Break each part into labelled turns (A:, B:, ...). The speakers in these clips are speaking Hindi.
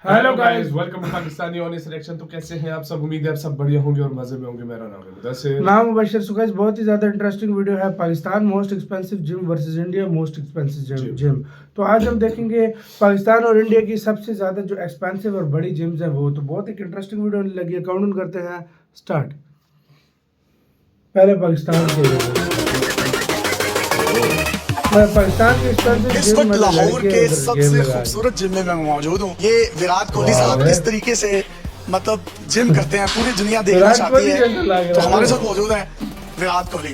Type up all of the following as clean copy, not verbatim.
A: Hello guys, welcome to Pakistani honest reaction. तो कैसे हैं आप सब? उम्मीद है आप सब बढ़िया होंगे और मजे में होंगे। मेरा नाम है मुदस्सिर।
B: नाम मुबशर। सो गाइस, बहुत ही ज्यादा इंटरेस्टिंग वीडियो है। Pakistan most expensive gym versus India most expensive gym. तो आज हम देखेंगे पाकिस्तान और इंडिया की सबसे ज्यादा जो एक्सपेंसिव और बड़ी जिम्स है वो। तो बहुत एक इंटरेस्टिंग वीडियो लगी है। काउंट करते हैं, स्टार्ट। पहले पाकिस्तान के पाकिस्तान के
C: इस वक्त लाहौर के सबसे खूबसूरत जिम में मैं मौजूद हूँ। ये विराट कोहली साहब किस तरीके से मतलब जिम करते हैं, पूरी दुनिया देखना चाहती है। तो हमारे साथ मौजूद है Virat Kohli,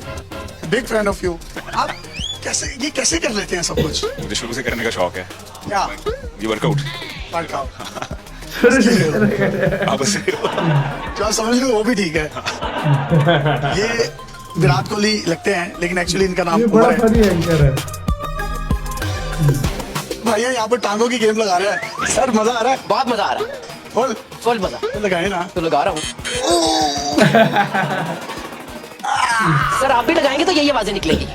C: big fan of you. आप कैसे कर लेते हैं सब कुछ?
D: मुझे शुरू से करने का शौक है।
C: क्या?
D: ये वर्कआउट आप
C: जो आप समझ रहे हो वो भी ठीक है। ये विराट कोहली लगते हैं लेकिन एक्चुअली इनका नाम उमर है। भैया यहाँ पर टांगों की गेम लगा रहा है। सर मजा आ रहा है?
E: बहुत मजा आ रहा है, फुल मजा।
C: तो लगाए ना?
E: तो लगा रहा हूँ। सर आप भी लगाएंगे तो यही आवाजें निकलेगी।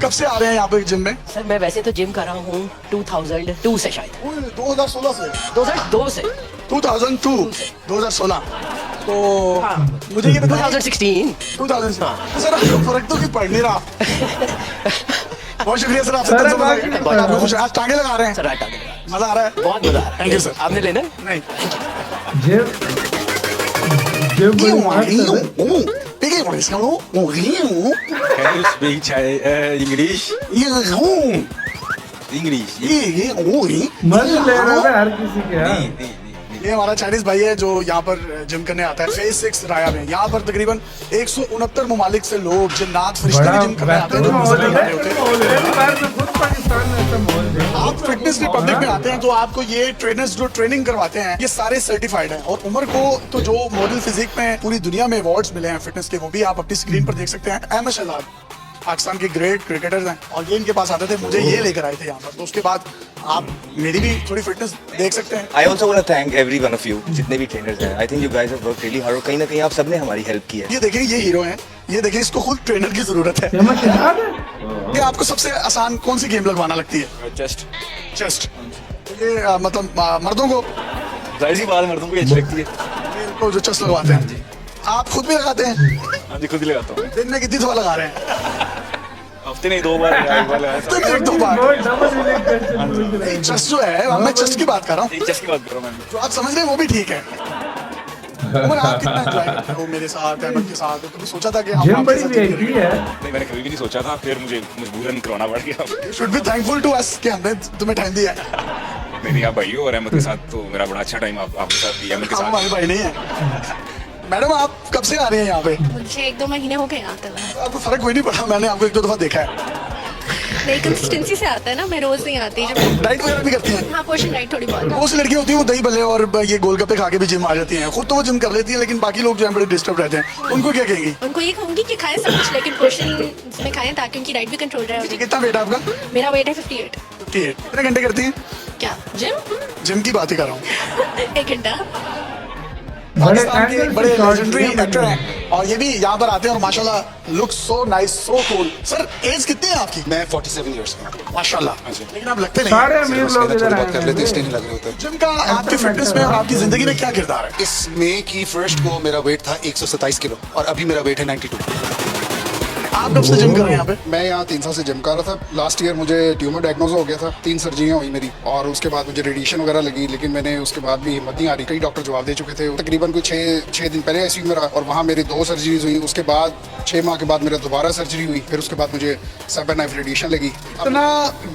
C: कब से आ रहे हैं यहाँ पे जिम में?
E: सर मैं वैसे तो जिम कर रहा हूँ 2002 से, शायद
C: 2016 से
E: 2002 से
C: 2016। तो
E: हाँ।
C: मुझे ये बताइए
E: 2016
C: सर आपको फर्क तो पड़ नहीं रहा। बहुत शुक्रिया सर, आपसे आपको खुश। आज टांगे लगा रहे हैं
E: सर।
C: मजा आ रहा है?
E: बहुत मजा आ रहा है।
C: Thank you sir.
E: आपने लेना?
C: नहीं
B: हर किसी के
C: ये हमारा चाइनीज भाई है जो यहाँ पर जिम करने आता है फेज 6 राया में। यहाँ पर तकरीबन 169 ममालिक से लोग जिन्नात फरिश्ते भी जिम करने आते हैं जो नजर नहीं आते होते। आप फिटनेस रिपब्लिक में आते हैं तो आपको ये ट्रेनर्स जो ट्रेनिंग करवाते हैं ये सारे सर्टिफाइड हैं। और उमर को तो जो मॉडल फिजिक में पूरी दुनिया में अवार्ड्स मिले हैं फिटनेस के, वो भी आप अपनी स्क्रीन पर देख सकते हैं। अहमद शहजाद पाकिस्तान के ग्रेट क्रिकेटर्स हैं और ये इनके पास आते थे, मुझे ये लेकर आए थे यहाँ पर। तो उसके बाद आप मेरी भी थोड़ी फिटनेस देख सकते हैं।
F: I also want to thank every one of you, जितने भी ट्रेनर्स हैं। I think you guys have worked really hard और कहीं ना कहीं आप सबने हमारी हेल्प की है।
C: ये देखें, ये हीरो हैं, ये देखें, इसको खुद ट्रेनर की जरूरत है। ये आपको सबसे आसान कौन सी गेम लगवाना लगती है? चेस्ट। ये मतलब मर्दों को
D: जाहिर सी बात मर्दों को अच्छी लगती है।
C: इनको जो चेस्ट लगवाते हैं आप खुद भी लगाते हैं?
D: हाँ जी, खुद ही लगाता हूँ।
C: दिन में कितनी दफा लगा रहे हैं?
D: हफ्ते नहीं, 2 बार
C: एक दो बार। चेस्ट जो है, मैं चेस्ट की बात कर रहा हूँ।
D: चेस्ट की बात कर रहा हूँ मैं।
C: जो आप समझ रहे हैं वो भी ठीक है। उमर आप कितना एंजॉय करते हो मेरे साथ, अहमद के साथ? कभी सोचा था कि हम
B: जिम
C: आपके
B: बड़ी
C: साथ
B: वीआईपी है।
D: नहीं, मैंने कभी भी नहीं सोचा था, फिर मुझे मजबूरन करवाना पड़ गया।
C: Should be thankful to us कि हमने तुम्हें टाइम दिया है।
D: नहीं, आप भाई हो और अहमद के साथ तो मेरा बड़ा अच्छा टाइम आपके साथ भी। अहमद के
C: हम हमारे
D: साथ
C: भाई नहीं है। मैडम आप कब से आ रही हैं यहाँ पे?
G: मुझे 1-2 महीने हो गए आते हुए।
C: आपको फर्क कोई नहीं पड़ा? मैंने आपको 1-2 दफा देखा है।
G: नहीं, कंसिस्टेंसी से आता है ना, मैं रोज नहीं आती। जब
C: डाइट वगैरह भी करती हैं?
G: हाँ, पोर्शन डाइट थोड़ी बहुत।
C: बहुत सी लड़कियां होती हैं वो दही भल्ले और ये गोलगप्पे खा के भी जिम आ जाती हैं। खुद तो वो जिम कर लेती हैं लेकिन बाकी लोग जो हैं बड़े डिस्टर्ब रहते हैं। उनको क्या कहेंगी?
G: उनको ये कहूंगी कि खाएं सब कुछ लेकिन पोर्शन में खाएं ताकि उनकी डाइट भी कंट्रोल रहे।
C: कितना वेट है आपका?
G: मेरा वेट है 58।
C: कितने घंटे करती हैं
G: क्या जिम?
C: जिम की बात ही कर रहा हूँ।
G: 1 घंटा।
C: पाकिस्तान के बड़े लेजेंडरी एक्टर हैं और ये भी यहाँ पर आते हैं और माशाल्लाह look so nice, so cool. Sir age कितनी है आपकी?
H: मैं 47 इयर्स का।
C: माशाल्लाह, लेकिन आप लगते नहीं।
B: सारे अमीर लोग इधर
H: बात कर
B: आए
H: लेते
B: हैं।
H: इसलिए नहीं लग रहे होते।
C: जिम का आपकी फिटनेस में और आपकी जिंदगी में क्या किरदार है?
H: इस मई की 1 को मेरा वेट था 127 किलो और अभी मेरा वेट है 92।
C: आप कब से जिम कर रहे हैं यहाँ पे?
H: मैं यहाँ 3 साल से जिम कर रहा था। लास्ट ईयर मुझे ट्यूमर डायग्नोज हो गया था, 3 सर्जरियाँ हुई मेरी और उसके बाद मुझे रेडिएशन वगैरह लगी, लेकिन मैंने उसके बाद भी हिम्मत नहीं आ रही। कई डॉक्टर जवाब दे चुके थे। तकरीबन कोई 6 दिन पहले आईसीयू में रहा और वहाँ मेरी 2 सर्जरीज हुई। उसके बाद 6 माह के बाद मेरा दोबारा सर्जरी हुई, फिर उसके बाद मुझे 7 नाइफ रेडिएशन लगी।
C: इतना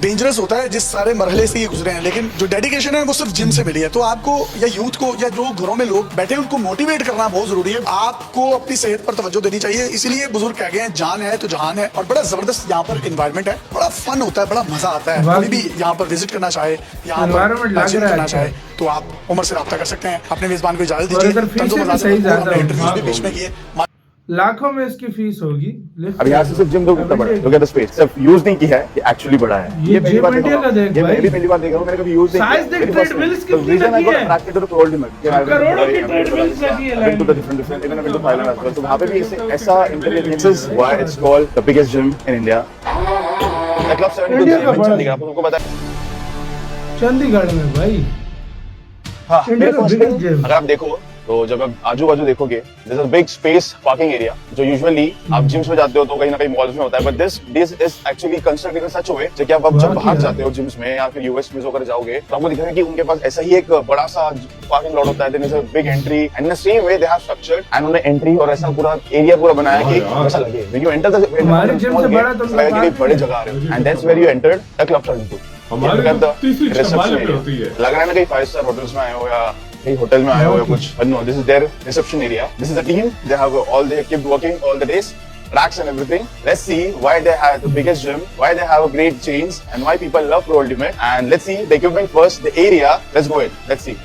C: डेंजरस होता है जिस सारे मरहले से ये गुजरे हैं, लेकिन जो डेडिकेशन है वो सिर्फ जिम से मिली है। तो आपको या यूथ को या जो घरों में लोग बैठे हैं उनको मोटिवेट करना बहुत जरूरी है। आपको अपनी सेहत पर तवज्जो देनी चाहिए। इसीलिए बुजुर्ग कह गए हैं जान है तो जहान है। और बड़ा जबरदस्त यहाँ पर एनवायरनमेंट है, बड़ा फन होता है, बड़ा मजा आता है। कोई भी यहाँ पर विजिट करना चाहे, यहाँ पर जिम करना चाहे तो आप उमर से रब्ता कर सकते हैं। अपने मेजबान को इजाजत दीजिए। इंटरव्यूज भी बीच में किए।
B: लाखों में इसकी फीस होगी।
I: अब यहाँ से सिर्फ जिम कितना बड़ा है, look at the space, सिर्फ यूज नहीं किया है, ये एक्चुअली बड़ा है।
B: ये जिम इंडिया का देख भाई,
I: मैं भी पहली बार देख रहा हूँ, मैंने कभी यूज नहीं किया।
B: साइज देख, ट्रेडमिल्स कितनी लगी है, करोड़ों की ट्रेडमिल्स लगी है।
I: I've been to the different even I've been to Thailand as well. तो वहाँ पे भी ऐसा interior, this is why it's called the biggest gym in India. Club 72
B: India का बड़ा
I: आपको पता है
B: चंडीगढ़ में भाई।
I: हाँ,
B: India
I: मेरे
B: का
I: first
B: biggest
I: thing,
B: gym.
I: अगर आप देखो तो जब आप आजू बाजू देखोगे there's a big space parking area जो यूजुअली आप जिम्स में जाते हो तो कहीं ना कहीं मॉल्स में होता है, but this is actually constructed in such a way कि आप जब बाहर जाते हो जिम्स में या फिर यूएस में होकर जाओगे तो आपको दिखेगा कि उनके पास ऐसा ही एक बड़ा सा पार्किंग लॉट होता है, there is a big entry and in the same way they have structured and उन्होंने एंट्री और ऐसा पूरा एरिया पूरा बनाया कि ऐसा लगे व्हेन यू एंटर द
B: हमारे जिम से बड़ा तो
I: लगेगा कि बड़े जगह आ रहे हो and that's where you entered the club 32
A: हमारे तीसरी छमाले पे होती है।
I: लग रहा है ना कहीं 5 स्टार होटल्स में आए हो या कहीं होटल में आए हो या कुछ, but no, this is their reception area. This is the team. They have all they keep working all the days, tracks and everything. Let's see why they have the biggest gym, why they have a great chains, and why people love Pro Ultimate. And let's see the equipment first, the area. Let's go in. Let's see.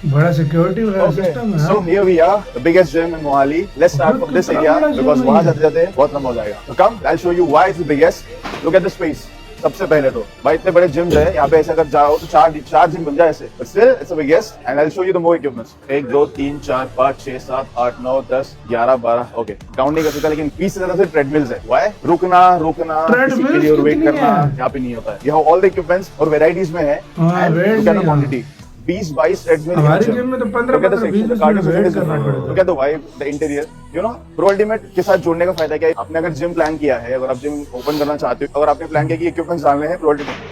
B: बड़ा सिक्योरिटी वाला सिस्टम है।
I: So here we are, the biggest gym in Mohali. Let's start from this area because वहाँ जाते-जाते बहुत लंबा हो जाएगा. So come, I'll show you why it's the biggest. Look at the space. सबसे पहले तो भाई इतने बड़े जिम है यहाँ पे, ऐसे अगर जाओ तो चार जिम बन जाए ऐसे, but still it's the biggest and I'll show you the more equipments. 1 2 3 4 5 6 7 8 9 10 11 12 okay count नहीं कर सकता, लेकिन 20 से ज्यादा सिर्फ ट्रेडमिल्स है। Why? रुकना किसी के लिए वेट करना यहाँ पे नहीं होता है। यहाँ ऑल द इक्विपमेंट्स और वेराइटीज में है and look at the quantity 20-22 treadmill.
B: हमारे जिम में तो 15-20 करना पड़ता है।
I: Look at the vibe, the interior. You know, Pro Ultimate के साथ जुड़ने का फायदा क्या है? आपने अगर जिम प्लान किया है, अगर आप जिम ओपन करना चाहते हो, अगर आपने प्लान किया कि इक्विपमेंट्स डालने हैं Pro Ultimate,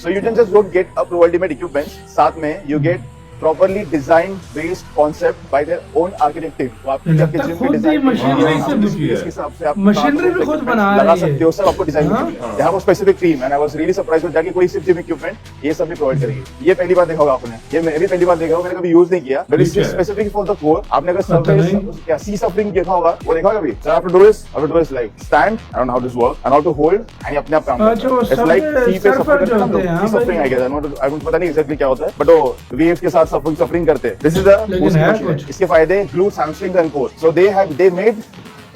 I: so you can just go get a Pro Ultimate equipment. साथ में you get properly designed based concept by their own architect team. तो आपके आपके जिम पे डिजाइन
B: मशीनरी
I: इसके हिसाब से आप
B: मशीनरी भी खुद बना
I: लगा
B: रही है।
I: सकते हो, सब आपको डिजाइन मिलेगी। यहाँ वो specific team and I was really surprised with that कि कोई सिर्फ जिम इक्विपमेंट ये सब भी प्रोवाइड करेगी। ये पहली बार देखा होगा आपने, ये मैं भी पहली बार देखा होगा, मैंने कभी यूज नहीं किया, but it's specific for the core. आपने अगर सर्विस या सी सफरिंग देखा होगा, वो देखा होगा कभी? सर आपने do is like stand, I don't know how this work and how to hold and ये अपने आप काम करता है। इट्स लाइक सी पे सफर करते हैं, see suffering I guess, I don't पता नहीं एग्जैक्टली क्या होता है, बट वो वेव्स के साथ सफरिंग करते हैं। दिस इज द इसके फायदे glutes, hamstrings and core. So they made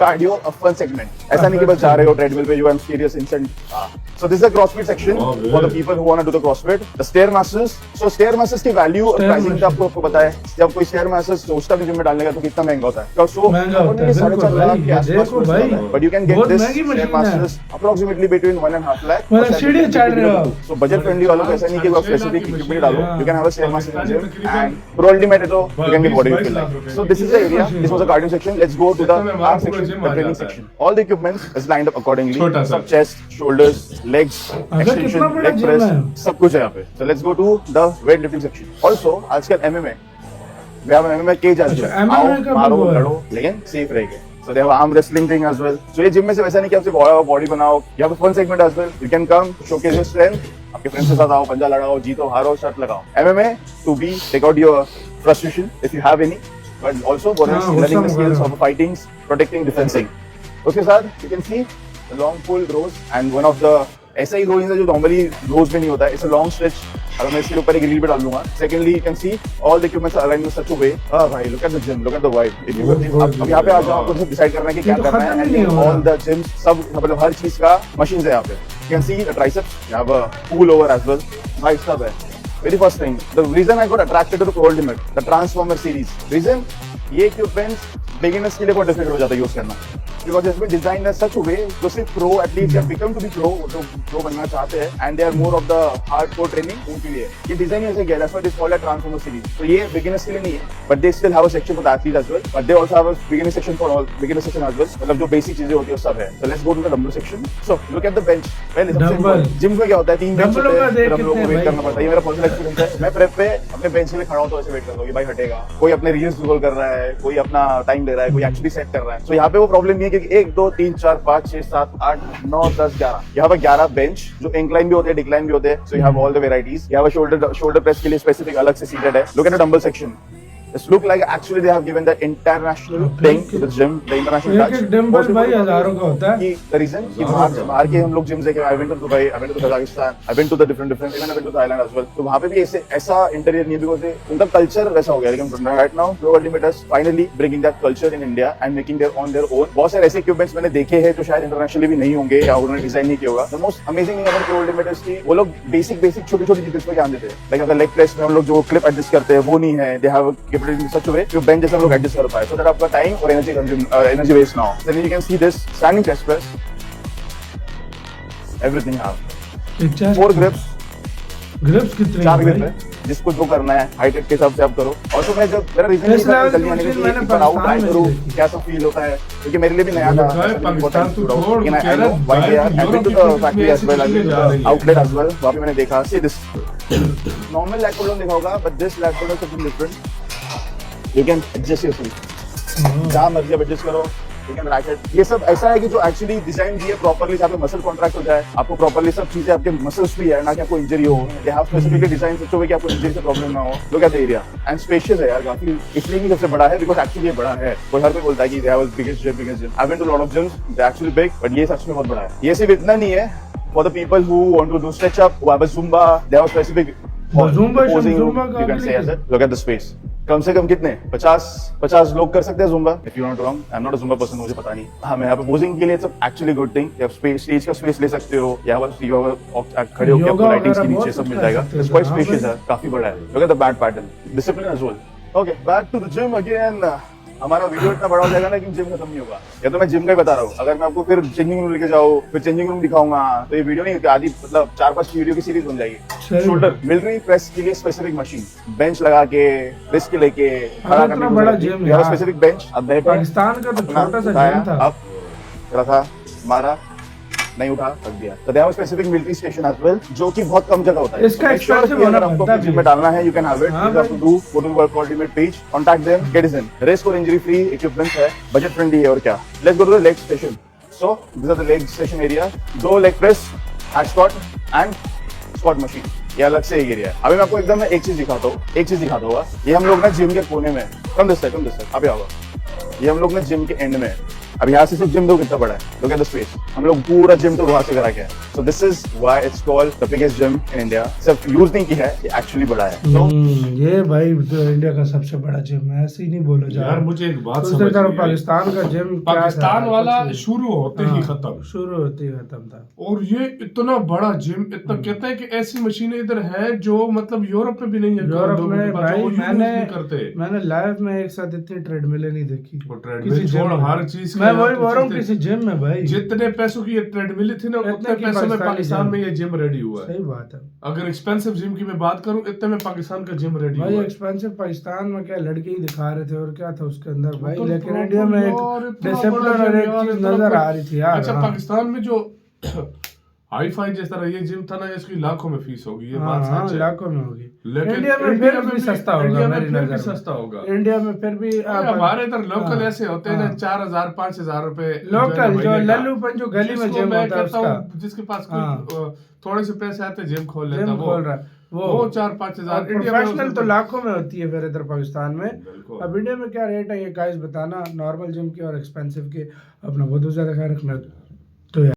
I: cardio a fun segment. ऐसा नहीं कि बस जा रहे हो ट्रेडमिल पे, you are serious instant. So this is the CrossFit section for the people who want to do the CrossFit. The Stairmasters. So Stairmasters की वैल्यू और प्राइसिंग का आपको पता है। जब कोई Stairmasters सोचता है जिम में डालने का तो कितना महंगा होता है। So
B: महंगा होता है,
I: 4.5 लाख के आसपास
B: देखो भाई,
I: but you can get
B: बहुत
I: this
B: महंगी मशीन है।
I: Stairmasters approximately between 1.5 lakh।
B: मतलब सीढ़ी चढ़ रहे हो।
I: So budget friendly वालों को ऐसा नहीं कि आप स्पेसिफिक इक्विपमेंट डालो। You can have a Stairmaster in the gym and Pro Ultimate है तो you can get whatever you like. So this is the area. This was the cardio section. Let's go to the arm section, the training section. All the equipment is lined up accordingly. Some chest, shoulders, legs, extension, leg press, सब कुछ है यहाँ पे. So let's go to the weightlifting section. Also, आजकल MMA, we have an MMA cage as well. आओ, मारो, लड़ो, लेकिन safe रहेंगे. So they have arm wrestling thing as well. So ये जिम में से वैसा नहीं कि आप सिर्फ बॉडी बनाओ. You have a fun segment as well. You can come showcase your strength. आपके फ्रेंड्स के साथ आओ, पंजा लड़ाओ, जीतो, हारो, शर्ट लगाओ. MMA to be take out your frustration if you have any, but also bonus learning the skills of fighting, protecting, defending. उसके साथ you can see the long pull rows and one of the ऐसा ही रोइंग है जो नॉर्मली रोज में नहीं होता है। It's a long stretch. अगर मैं इसके ऊपर एक रील पे डाल दूंगा। Secondly you can see all the equipments are aligned in such a way. भाई look at the gym, look at the vibe. अब यहाँ पे आ जाओ, आपको डिसाइड करना है कि क्या करना है एंड ऑल द जिम सब मतलब हर चीज का मशीन है यहाँ पे। You can see the triceps, you have a pull over as well. भाई सब है। Very first thing, the reason I got attracted to the Pro Ultimate, the Transformer series. Reason, ये equipments beginners के लिए बहुत difficult हो जाता है यूज करना, because it's been designed in such a way जो सिर्फ pro at least या become to be pro जो pro बनना चाहते हैं and they are more of the hardcore training उनके लिए ये डिजाइन ऐसे किया है। That's why it is called a Transformer series. तो ये beginners के लिए नहीं है, but they still have a section for the athletes as well, but they also have a beginner section for all beginner section as well. मतलब जो basic चीजें होती है सब है। So let's go to the dumbbell section. So look at the bench. पहले सबसे important जिम में क्या होता है, 3 बेंच होते हैं, फिर हम लोग को वेट करना पड़ता है। ये मेरा पर्सनल एक्सपीरियंस है। मैं प्रेप पे अपने बेंच के लिए खड़ा हूं तो ऐसे वेट करता हूं कि भाई हटेगा, कोई अपने रील्स रोल कर रहा है, कोई अपना टाइम ले रहा है, कोई एक्चुअली सेट कर रहा है। तो यहाँ पे वो प्रॉब्लम नहीं है क्योंकि 1 2 3 4 5 6 7 8 9 10 11 यहाँ पे 11 बेंच जो इंक्लाइन भी होते हैं, डिक्लाइन भी होते हैं। So you have all the varieties. यहाँ पे शोल्डर प्रेस के लिए स्पेसिफिक अलग से सीटेड है। Look at the dumbbell section. This look like actually they have given the international thing to the gym, the international touch.
B: एक डंबल भाई हजारों का होता है।
I: The reason कि बाहर के हम लोग जिम से I went to Dubai, I went to Kazakhstan, I went to the different even I went to Thailand as well. तो वहाँ पे भी ऐसा इंटीरियर नहीं है because उनका कल्चर वैसा हो गया। लेकिन right now Pro Ultimate is finally bringing that culture in India and making their own. बहुत सारे ऐसे इक्विपमेंट्स मैंने देखे हैं जो शायद इंटरनेशनली भी नहीं होंगे या उन्होंने डिजाइन नहीं किया होगा। The most amazing thing about Pro Ultimate is कि वो लोग बेसिक छोटी डिटेल्स पे ध्यान देते हैं। लाइक अगर लेग प्रेस में हम लोग जो क्लिप एडजस्ट करते हैं वो नहीं है। They have capability in such a way bench जैसे हम लोग एडजस्ट कर पाए so that आपका टाइम और एनर्जी वेस्ट ना हो। Then you can see this standing chest press, everything have 4 grips,
B: grips कितने
I: 4
B: हैं
I: ग्रिप
B: भाई?
I: है, जिसको जो करना है हाइट के हिसाब से आप करो। और तो मैं जब मेरा रीजन
B: इस level की मशीन मैंने पाकिस्तान में
I: करूँ
B: देखी।
I: कैसा फील होता है, क्योंकि मेरे लिए भी नया था।
A: पाकिस्तान तो छोड़,
I: लेकिन I
A: कह रहा
I: know why they are, I've been to the factory as well, I've been to the outlet as well, वहाँ पे मैंने देखा, see this normal lag pull down देखा होगा, but this lag pull down is something different. You can adjust yourself, जहाँ मर्जी आप adjust करो, you can rack it. ये सब ऐसा है कि जो एक्चुअली डिजाइन की है प्रॉपर्ली, जहाँ पे मसल कॉन्ट्रैक्ट हो जाए, आपको प्रॉपर्ली सब चीजें आपके मसल्स भी है, ना कि आपको इंजरी हो, या आप स्पेसिफिकली डिजाइन सोचो हुए कि आपको इंजरी से प्रॉब्लम ना हो। लोग कहते एरिया एंड स्पेशियस है यार काफी, इसलिए भी सबसे बड़ा है बिकॉज एक्चुअली ये बड़ा है। कोई हर कोई बोलता है कि they have a biggest gym, biggest gym. I've been to a lot of gyms, they're actually big, but ये सच में बहुत बड़ा है। ये सिर्फ इतना नहीं है, for the people who want to do stretch up, who have a Zumba, they have a specific
B: Zumba
I: posing room,
B: का
I: you can say
B: अगली
I: as it. Look at the space. कम से कम कितने 50 लोग कर सकते हैं Zumba. If you not wrong, I am not a Zumba person, मुझे पता नहीं। हाँ, मैं यहाँ पे पोजिंग के लिए सब एक्चुअली गुड थिंग, आप स्टेज का स्पेस ले सकते हो, यहाँ पर खड़े होकर आपको लाइटिंग्स के नीचे सब मिल जाएगा। इट्स क्वाइट स्पेशियस है, काफी बड़ा है। Look at the bat pattern, discipline as well. Okay, back to the gym again. हमारा वीडियो इतना बड़ा हो जाएगा ना कि जिम खत्म नहीं होगा। या तो मैं जिम का ही बता रहा हूँ, अगर मैं आपको फिर चेंजिंग रूम लेके जाऊँ, फिर चेंजिंग रूम दिखाऊंगा, तो ये वीडियो नहीं, आधी मतलब 4-5 वीडियो की सीरीज बन जाएगी। शोल्डर मिलिट्री प्रेस के लिए स्पेसिफिक मशीन, बेंच लगा के रिस्क लेके खड़ा करने को
B: बड़ा जिम है,
I: स्पेसिफिक बेंच। अब बैठे,
B: पाकिस्तान का तो छोटा सा जिम था,
I: अब रखा, मारा, नहीं उठा, रख दिया। तो they have specific military station as well, जो कि बहुत कम जगह होता है।
B: इसका एक्सपेंसिव होना
I: आपको
B: बनता
I: जिम में डालना है, यू कैन हैव इट।
B: हाँ
I: you have to do, go to work ultimate page, contact them, get it in. Risk और इंजरी फ्री इक्विपमेंट है, बजट फ्रेंडली है, और क्या। Let's go to the leg station. So this are the leg station area, 2 leg press, hack squat and squat machine, ये अलग से एक एरिया है। अभी मैं आपको एकदम एक चीज दिखाता हूँ, ये हम लोग ना जिम के कोने में, कम दिस साइड, अभी आओ, ये हम लोग ना जिम के एंड में। अब यहाँ से सिर्फ जिम दो कितना बड़ा है, लुक एट द स्पेस। हम लोग पूरा जिम तो वहां से करा के, so this is why it's called the biggest gym in India. सिर्फ यूज नहीं की है, ये एक्चुअली बड़ा है। तो
B: ये भाई तो इंडिया का सबसे बड़ा जिम है, ऐसे ही नहीं बोला जा।
A: यार मुझे एक बात
B: तो
A: समझ नहीं आई।
B: पाकिस्तान का जिम,
A: पाकिस्तान वाला शुरू होते ही खत्म,
B: शुरू होते ही खत्म था।
A: और ये इतना बड़ा जिम, इतना कहते हैं कि ऐसी मशीनें इधर हैं जो मतलब यूरोप में भी नहीं है।
B: यूरोप में भाई मैंने लाइव में एक साथ इतनी ट्रेडमिलें नहीं देखी।
A: ट्रेडमिल छोड़, हर चीज
B: मैं वही बोल रहा हूँ, किसी जिम में भाई
A: जितने पैसों की ये ट्रेडमिल थी ना, उतने पैसों में पाकिस्तान में ये जिम रेडी हुआ है।
B: सही बात है।
A: अगर एक्सपेंसिव जिम की मैं बात करूं, इतने में पाकिस्तान का जिम रेडी हुआ
B: भाई
A: है।
B: एक्सपेंसिव पाकिस्तान में क्या लड़के ही दिखा रहे थे, और क्या था उसके अंदर भाई,
A: तो
B: लेकिन
A: proper
B: इंडिया में एक
A: यार, इतना
B: डिसिप्लिन
A: बड़ा
B: और
A: जिम
B: एक
A: यार,
B: चीज
A: इतना
B: नजर
A: बड़ा-
B: आ रही थी यार।
A: अच्छा,
B: हाँ।
A: पाकिस्तान में जो हाई फाई जैसा ये जिम था ना, इसकी लाखों में फीस होगी, ये बात
B: हाँ,
A: सच है।
B: लाखों में होगी।
A: लेकिन
B: इंडिया में फिर भी सस्ता होगा,
A: इंडिया में
B: मेरी
A: फिर
B: नजर
A: भी
B: में
A: सस्ता होगा।
B: इंडिया में फिर भी
A: हमारे इधर लोकल
B: हाँ,
A: ऐसे होते हैं ना,
B: हाँ।
A: 4,000-5,000 रुपए
B: लोकल जो लल्लू पंजू गली में जिम होता है उसका,
A: जिसके पास
B: हाँ।
A: कोई थोड़े से पैसे आते जिम खोल लेता,
B: जिम खोल रहा है
A: वो 4-5,000।
B: प्रोफेशनल तो लाखों में होती है फिर इधर पाकिस्तान में।
A: बिल्कुल।
B: अब इंडिया में क्या रेट है ये गाइस बताना, नॉर्मल जिम के और एक्सपेंसिव के। अपना बहुत ज्यादा ख्याल रखना।